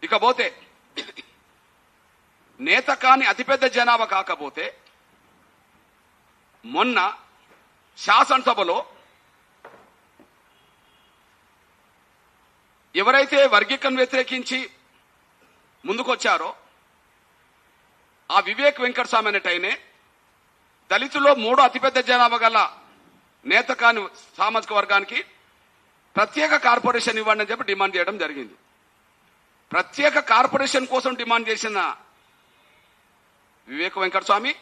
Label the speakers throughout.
Speaker 1: ఇకపోతే నేత కాని అతిపెద్ద జనాభా కాకపోతే మొన్న శాసనసభలో ఎవరైతే వర్గీకరణ వ్యతిరేకించి ముందుకొచ్చారో ఆ వివేక్ వెంకటస్వామి అనేటైనే దళితుల్లో మూడో అతిపెద్ద జనాభా గల నేత కాని సామాజిక వర్గానికి ప్రత్యేక కార్పొరేషన్ ఇవ్వండి అని చెప్పి డిమాండ్ చేయడం జరిగింది. ప్రత్యేక కార్పొరేషన్ కోసం డిమాండ్ చేసిన వివేక్ వెంకటస్వామి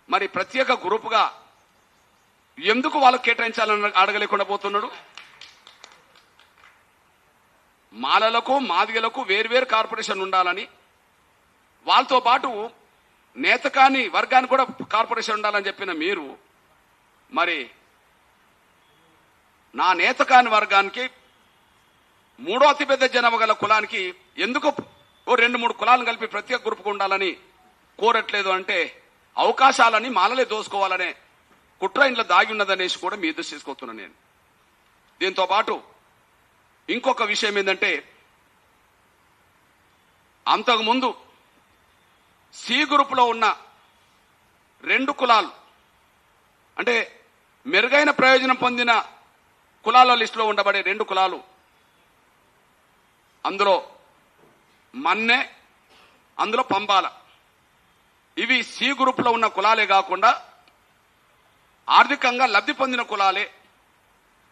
Speaker 1: మరి ప్రత్యేక గ్రూపుగా ఎందుకు వాళ్ళకు కేటాయించాలని అడగలేకుండా పోతున్నాడు. మాలలకు మాదిగలకు వేర్వేరు కార్పొరేషన్ ఉండాలని, వాళ్ళతో పాటు నేత కాని వర్గానికి కూడా కార్పొరేషన్ ఉండాలని చెప్పిన మీరు మరి నా నేత కాని వర్గానికి మూడో అతిపెద్ద జనాభా గల కులానికి ఎందుకు ఓ 2-3 కులాలను కలిపి ప్రత్యేక గ్రూపుకు ఉండాలని కోరట్లేదు అంటే అవకాశాలని మాలలే దోసుకోవాలనే కుట్ర ఇంట్లో దాగి ఉన్నదనేసి కూడా మీ దృష్టి తీసుకొస్తున్నాను నేను. దీంతో పాటు ఇంకొక విషయం ఏంటంటే అంతకుముందు సి గ్రూపులో ఉన్న 2 కులాలు అంటే మెరుగైన ప్రయోజనం పొందిన కులాల లిస్టులో ఉండబడే 2 కులాలు, అందులో మన్నె, అందులో పంబాల, ఇవి సి గ్రూపులో ఉన్న కులాలే కాకుండా ఆర్థికంగా లబ్ధి పొందిన కులాలే,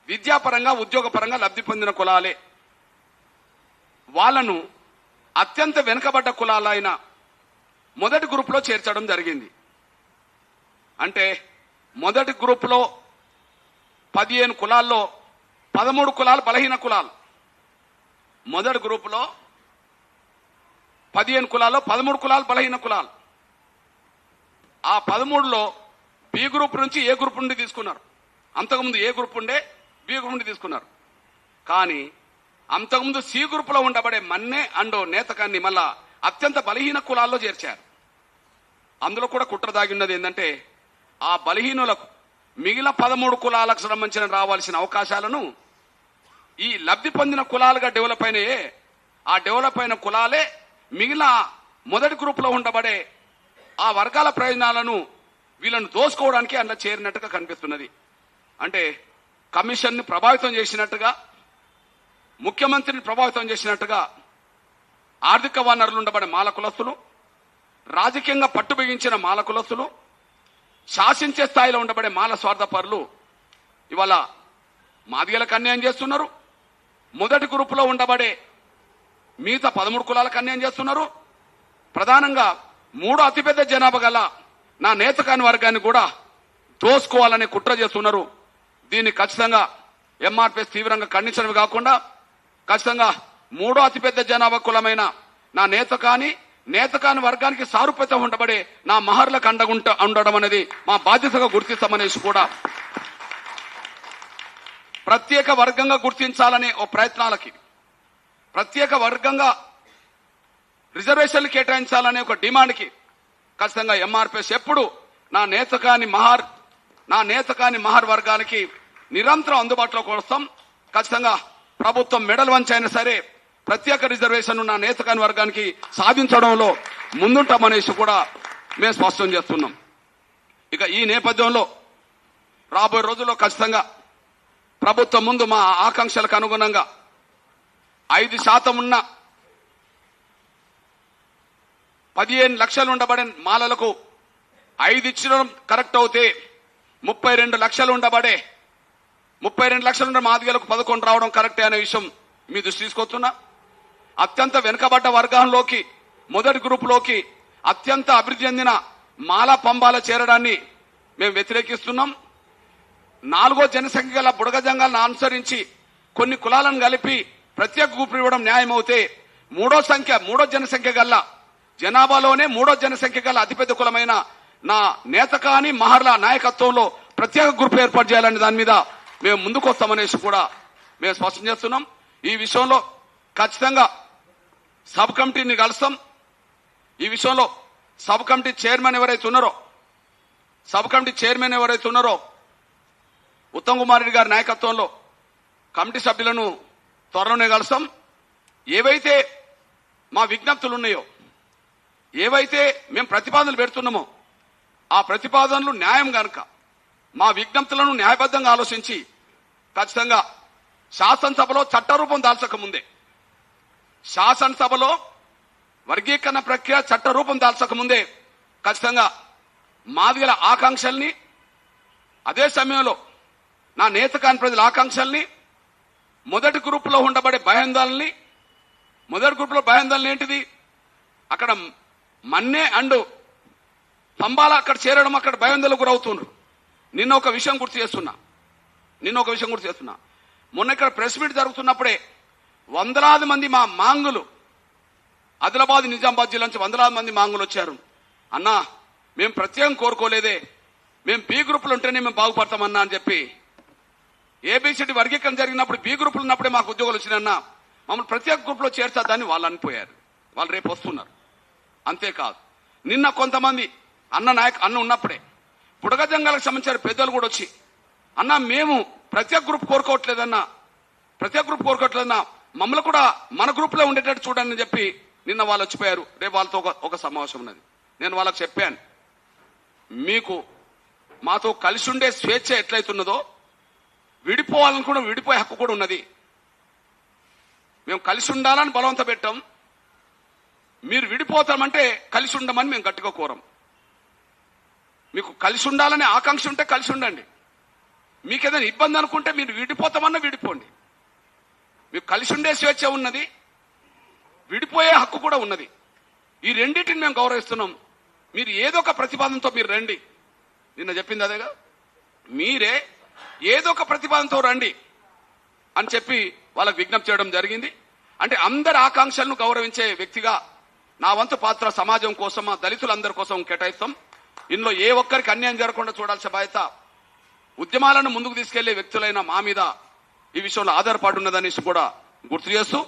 Speaker 1: విద్యాపరంగా ఉద్యోగపరంగా లబ్ధి పొందిన కులాలే. వాళ్లను అత్యంత వెనుకబడ్డ కులాలైన మొదటి గ్రూపులో చేర్చడం జరిగింది. అంటే మొదటి గ్రూపులో 15 కులాల్లో 13 కులాలు బలహీన కులాలు. మొదటి గ్రూపులో 15 కులాల్లో 13 కులాలు బలహీన కులాలు. ఆ 13లో బి గ్రూప్ నుంచి ఏ గ్రూప్ నుండి తీసుకున్నారు. అంతకుముందు ఏ గ్రూప్ ఉండే బి గ్రూప్ నుండి తీసుకున్నారు. కానీ అంతకుముందు సి గ్రూప్ లో ఉండబడే మన్నె అండ్ నేతకాన్ని మళ్ళా అత్యంత బలహీన కులాల్లో చేర్చారు. అందులో కూడా కుట్ర దాగి ఉన్నది ఏంటంటే ఆ బలహీనులకు మిగిలిన 13 కులాలకు సంబంధించిన రావాల్సిన అవకాశాలను ఈ లబ్ధి పొందిన కులాలుగా డెవలప్ అయినాయే, ఆ డెవలప్ అయిన కులాలే మిగిలిన మొదటి గ్రూప్ లో ఉండబడే ఆ వర్గాల ప్రయోజనాలను వీళ్ళను దోసుకోవడానికి అందులో చేరినట్టుగా కనిపిస్తున్నది. అంటే కమిషన్ ని ప్రభావితం చేసినట్టుగా, ముఖ్యమంత్రిని ప్రభావితం చేసినట్టుగా ఆర్థిక వనరులు ఉండబడే మాల కులస్తులు, రాజకీయంగా పట్టు బిగించిన మాల కులస్తులు, శాసించే స్థాయిలో ఉండబడే మాల స్వార్థపరులు ఇవాళ మాదిగలకు అన్యాయం చేస్తున్నారు. మొదటి గ్రూపులో ఉండబడే మిగతా 13 కులాలకు అన్యాయం చేస్తున్నారు. ప్రధానంగా మూడో అతిపెద్ద జనాభా గల నా నేతకాని వర్గాన్ని కూడా దోసుకోవాలనే కుట్ర చేస్తున్నారు. దీన్ని ఖచ్చితంగా ఎంఆర్పీఎస్ తీవ్రంగా ఖండించడమే కాకుండా ఖచ్చితంగా మూడో అతిపెద్ద జనాభా కులమైన నా నేతకాని వర్గానికి సారూప్యత ఉండబడే నా మహర్లకు అండగుంట ఉండడం అనేది మా బాధ్యతగా గుర్తిస్తామనేసి కూడా ప్రత్యేక వర్గంగా గుర్తించాలనే ఓ ప్రయత్నాలకి, ప్రత్యేక వర్గంగా రిజర్వేషన్లు కేటాయించాలనే ఒక డిమాండ్కి ఖచ్చితంగా ఎంఆర్పీఎస్ ఎప్పుడు నా నేతకాని మహర్ వర్గానికి నిరంతరం అందుబాటులోకి వస్తాం. ఖచ్చితంగా ప్రభుత్వం మెడల్ వంచైనా సరే ప్రత్యేక రిజర్వేషన్ నా నేతకాని వర్గానికి సాధించడంలో ముందుంటామనేసి కూడా మేము స్పష్టం చేస్తున్నాం. ఇక ఈ నేపథ్యంలో రాబోయే రోజుల్లో ఖచ్చితంగా ప్రభుత్వం ముందు మా ఆకాంక్షలకు అనుగుణంగా 5% ఉన్న 15 లక్షలు ఉండబడే మాలలకు 5 ఇచ్చడం కరెక్ట్ అవుతే 32 లక్షలు ఉండబడే 32 లక్షలున్న మాదిగలకు 11 రావడం కరెక్టే అనే విషయం మీ దృష్టి తీసుకొస్తున్నా. అత్యంత వెనుకబడ్డ వర్గాల్లోకి మొదటి గ్రూపులోకి అత్యంత అభివృద్ధి చెందిన మాల పంబాల చేరడాన్ని మేము వ్యతిరేకిస్తున్నాం. 4వ జనసంఖ్య గల బుడగ జంగాలను అనుసరించి కొన్ని కులాలను కలిపి ప్రత్యేక గ్రూపు ఇవ్వడం న్యాయం అవుతే మూడో జనసంఖ్య గల జనాభాలోనే 3వ జనసంఖ్య గల అతిపెద్ద కులమైన నా నేతకాని మహర్ల నాయకత్వంలో ప్రత్యేక గ్రూప్ ఏర్పాటు చేయాలనే దాని మీద మేము ముందుకు వస్తామనేసి కూడా మేము స్పష్టం చేస్తున్నాం. ఈ విషయంలో ఖచ్చితంగా సబ్ కమిటీని కలుస్తాం. ఈ విషయంలో సబ్ కమిటీ చైర్మన్ ఎవరైతే ఉన్నారో ఉత్తమ్ కుమార్ రెడ్డి గారి నాయకత్వంలో కమిటీ సభ్యులను త్వరలోనే కలుస్తాం. ఏవైతే మా విజ్ఞప్తులు ఉన్నాయో, ఏవైతే మేము ప్రతిపాదనలు పెడుతున్నామో ఆ ప్రతిపాదనలు న్యాయం గనక మా విజ్ఞప్తులను న్యాయబద్ధంగా ఆలోచించి ఖచ్చితంగా శాసనసభలో చట్టరూపం దాల్చక ముందే, శాసనసభలో వర్గీకరణ ప్రక్రియ చట్టరూపం దాల్చక ముందే ఖచ్చితంగా మాదిగల ఆకాంక్షల్ని, అదే సమయంలో నా నేత కాని ప్రజల ఆకాంక్షల్ని, మొదటి గ్రూపులో ఉండబడే భయాందోళనని, మొదటి గ్రూపులో భయాందోళన ఏంటిది, అక్కడ మన్నే అండ్ పంబాల అక్కడ చేరడం, అక్కడ భయాందోళనకు గురవుతుండ్రు. నిన్న ఒక విషయం గుర్తు చేస్తున్నా. మొన్న ఇక్కడ ప్రెస్ మీట్ జరుగుతున్నప్పుడే వందలాది మంది మా మాంగులు, ఆదిలాబాద్ నిజామాబాద్ జిల్లా నుంచి వందలాది మంది మాంగులు వచ్చారు. అన్నా మేము ప్రత్యేకం కోరుకోలేదే, మేము బి గ్రూపులు ఉంటేనే మేము బాగుపడతామన్నా అని చెప్పి, ఏబిసిడి వర్గీకరణ జరిగినప్పుడు బి గ్రూపులు ఉన్నప్పుడే మాకు ఉద్యోగాలు వచ్చినాయన్నా, మమ్మల్ని ప్రత్యేక గ్రూపులో చేర్చొద్దని వాళ్ళు అనిపోయారు. వాళ్ళు రేపు వస్తున్నారు. అంతేకాదు, నిన్న కొంతమంది అన్న ఉన్నప్పుడే బుడగజంగాలకు సంబంధించిన పెద్దలు కూడా వచ్చి, అన్నా మేము ప్రత్యేక గ్రూప్ కోరుకోవట్లేదన్నా, మమ్మల్ని కూడా మన గ్రూప్లో ఉండేటట్టు చూడండి అని చెప్పి నిన్న వాళ్ళు వచ్చిపోయారు. రేపు వాళ్ళతో ఒక సమావేశం ఉన్నది. నేను వాళ్ళకి చెప్పాను, మీకు మాతో కలిసి ఉండే స్వేచ్ఛ ఎట్లయితున్నదో విడిపోవాలనుకున్న విడిపోయే హక్కు కూడా ఉన్నది. మేము కలిసి ఉండాలని బలవంత పెట్టాం. మీరు విడిపోతామంటే కలిసి ఉండమని మేము గట్టిగా కోరం. మీకు కలిసి ఉండాలనే ఆకాంక్ష ఉంటే కలిసి ఉండండి. మీకు ఏదైనా ఇబ్బంది అనుకుంటే మీరు విడిపోతామన్నా విడిపోండి. మీకు కలిసి ఉండే స్వేచ్ఛ ఉన్నది, విడిపోయే హక్కు కూడా ఉన్నది. ఈ రెండింటిని మేము గౌరవిస్తున్నాం. మీరు ఏదో ఒక ప్రతిపాదనతో మీరు రండి. నిన్న చెప్పింది అదేగా, మీరే ఏదో ఒక ప్రతిపాదనతో రండి అని చెప్పి వాళ్ళకు విజ్ఞప్తి చేయడం జరిగింది. అంటే అందరి ఆకాంక్షలను గౌరవించే వ్యక్తిగా నా వంతు పాత్ర సమాజం కోసం, మా దళితులందరి కోసం కేటాయిస్తాం. ఇందులో ఏ ఒక్కరికి అన్యాయం జరగకుండా చూడాల్సిన బాధ్యత ఉద్యమాలను ముందుకు తీసుకెళ్లే వ్యక్తులైన మా మీద ఈ విషయంలో ఆధారపడి ఉన్నదనేసి కూడా గుర్తు చేస్తూ